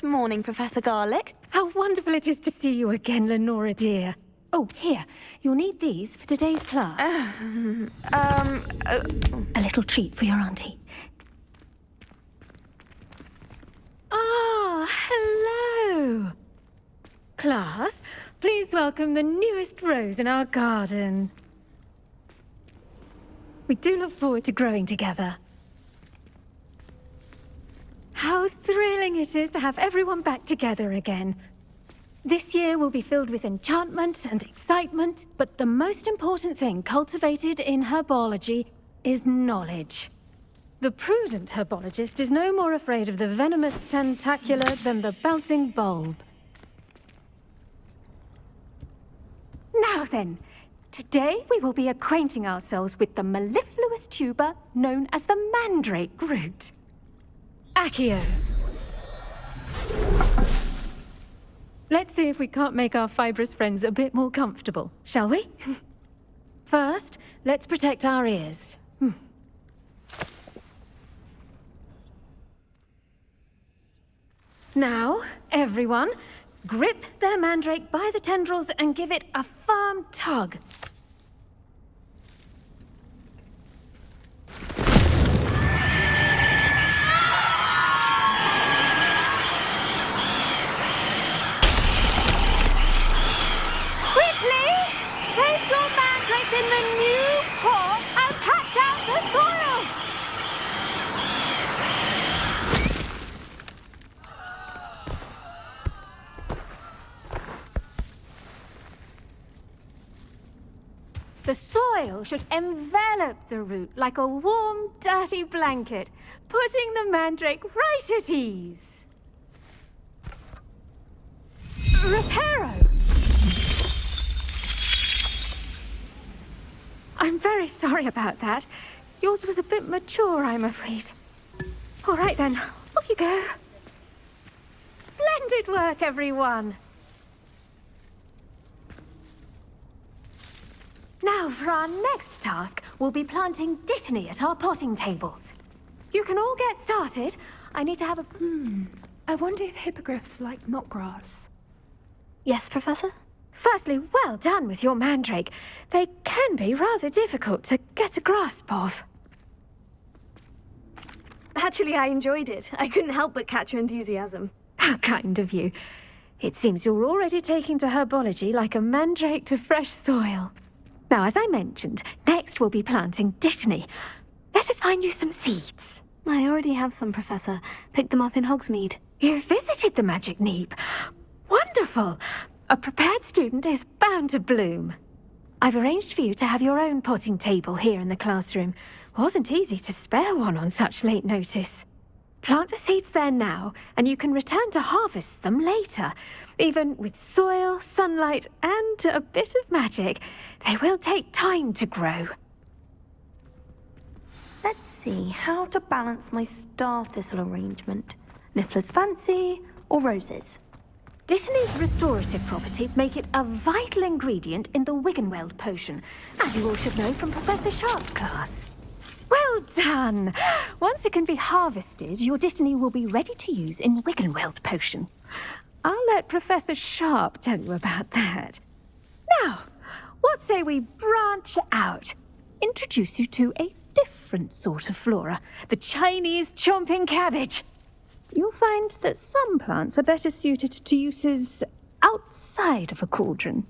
morning, Professor Garlick. How wonderful it is to see you again, Lenora dear. Oh, here. You'll need these for today's class. A little treat for your auntie. Ah, hello. Class, please welcome the newest rose in our garden. We do look forward to growing together. How thrilling it is to have everyone back together again. This year will be filled with enchantment and excitement, but the most important thing cultivated in herbology is knowledge. The prudent herbologist is no more afraid of the venomous tentacular than the bouncing bulb. Now then, today we will be acquainting ourselves with the mellifluous tuber known as the mandrake root. Accio. Let's see if we can't make our fibrous friends a bit more comfortable, shall we? First, let's protect our ears. Now, everyone, grip their mandrake by the tendrils and give it a firm tug. Quickly, place your mandrake in the new pot and patch out the soil. The soil should envelop the root like a warm, dirty blanket, putting the mandrake right at ease. Reparo! I'm very sorry about that. Yours was a bit mature, I'm afraid. All right then, off you go. Splendid work, everyone! Now, for our next task, we'll be planting dittany at our potting tables. You can all get started. I need to have a... I wonder if hippogriffs like knotgrass. Yes, Professor? Firstly, well done with your mandrake. They can be rather difficult to get a grasp of. Actually, I enjoyed it. I couldn't help but catch your enthusiasm. How kind of you. It seems you're already taking to herbology like a mandrake to fresh soil. Now, as I mentioned, next we'll be planting dittany. Let us find you some seeds. I already have some, Professor. Picked them up in Hogsmeade. You visited the Magic Neep. Wonderful! A prepared student is bound to bloom. I've arranged for you to have your own potting table here in the classroom. Wasn't easy to spare one on such late notice. Plant the seeds there now, and you can return to harvest them later. Even with soil, sunlight, and a bit of magic, they will take time to grow. Let's see how to balance my star thistle arrangement. Niffler's fancy or roses? Dittany's restorative properties make it a vital ingredient in the Wiggenweld potion, as you all should know from Professor Sharp's class. Well done! Once it can be harvested, your dittany will be ready to use in Wiggenweld potion. I'll let Professor Sharp tell you about that. Now, what say we branch out? Introduce you to a different sort of flora, the Chinese chomping cabbage. You'll find that some plants are better suited to uses outside of a cauldron.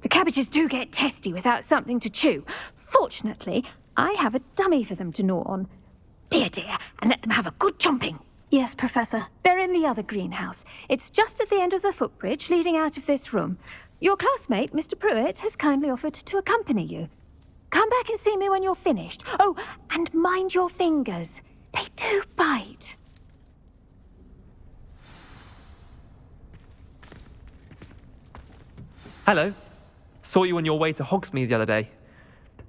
The cabbages do get testy without something to chew. Fortunately, I have a dummy for them to gnaw on. Be a dear and let them have a good chomping. Yes, Professor. They're in the other greenhouse. It's just at the end of the footbridge leading out of this room. Your classmate, Mr. Pruitt, has kindly offered to accompany you. Come back and see me when you're finished. Oh, and mind your fingers. They do bite. Hello. Saw you on your way to Hogsmeade the other day.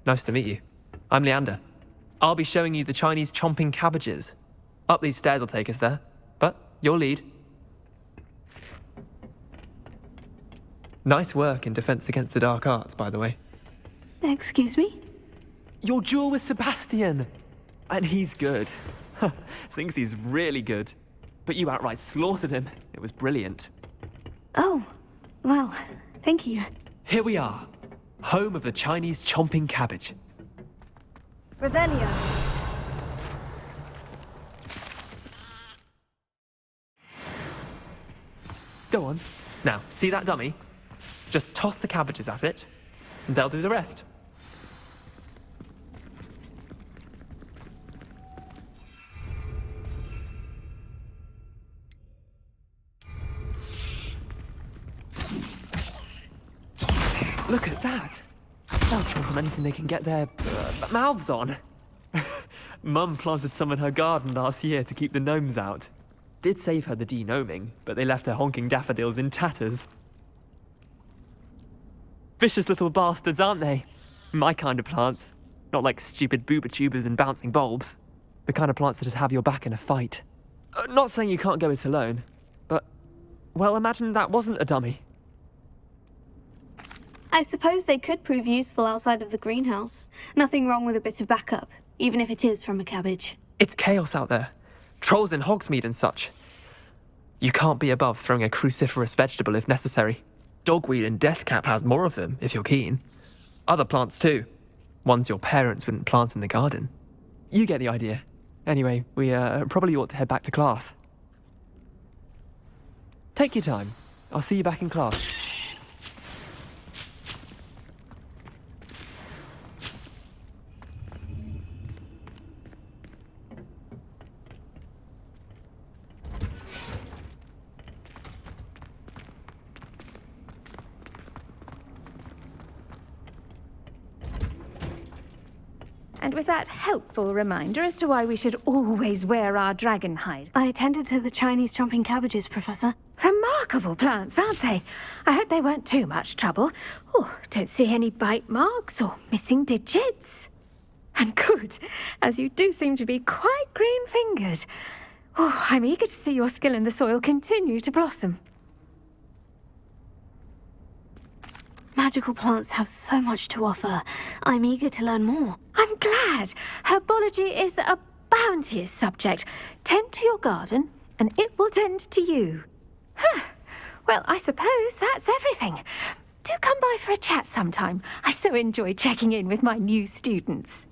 Nice to meet you. I'm Leander. I'll be showing you the Chinese chomping cabbages. Up these stairs will take us there, but you'll lead. Nice work in Defense Against the Dark Arts, by the way. Excuse me? Your duel with Sebastian! And he's good. Thinks he's really good. but you outright slaughtered him. It was brilliant. Oh, well, thank you. Here we are, home of the Chinese chomping cabbage. Revelio. Go on. Now, see that dummy? Just toss the cabbages at it, and they'll do the rest. Look at that! They'll chomp on anything they can get their mouths on. Mum planted some in her garden last year to keep the gnomes out. Did save her the de-gnoming, but they left her honking daffodils in tatters. Vicious little bastards, aren't they? My kind of plants. Not like stupid booba tubers and bouncing bulbs. The kind of plants that just have your back in a fight. Not saying you can't go it alone, but... well, imagine that wasn't a dummy. I suppose they could prove useful outside of the greenhouse. Nothing wrong with a bit of backup, even if it is from a cabbage. It's chaos out there. Trolls in Hogsmeade and such. You can't be above throwing a cruciferous vegetable if necessary. Dogweed and deathcap has more of them, if you're keen. Other plants too. Ones your parents wouldn't plant in the garden. You get the idea. Anyway, we probably ought to head back to class. Take your time. I'll see you back in class. And with that helpful reminder as to why we should always wear our dragon hide. I attended to the Chinese chomping cabbages, Professor. Remarkable plants, aren't they? I hope they weren't too much trouble. Oh, don't see any bite marks or missing digits. And good, as you do seem to be quite green-fingered. Oh, I'm eager to see your skill in the soil continue to blossom. Magical plants have so much to offer. I'm eager to learn more. I'm glad. Herbology is a bounteous subject. Tend to your garden, and it will tend to you. Huh. Well, I suppose that's everything. Do come by for a chat sometime. I so enjoy checking in with my new students.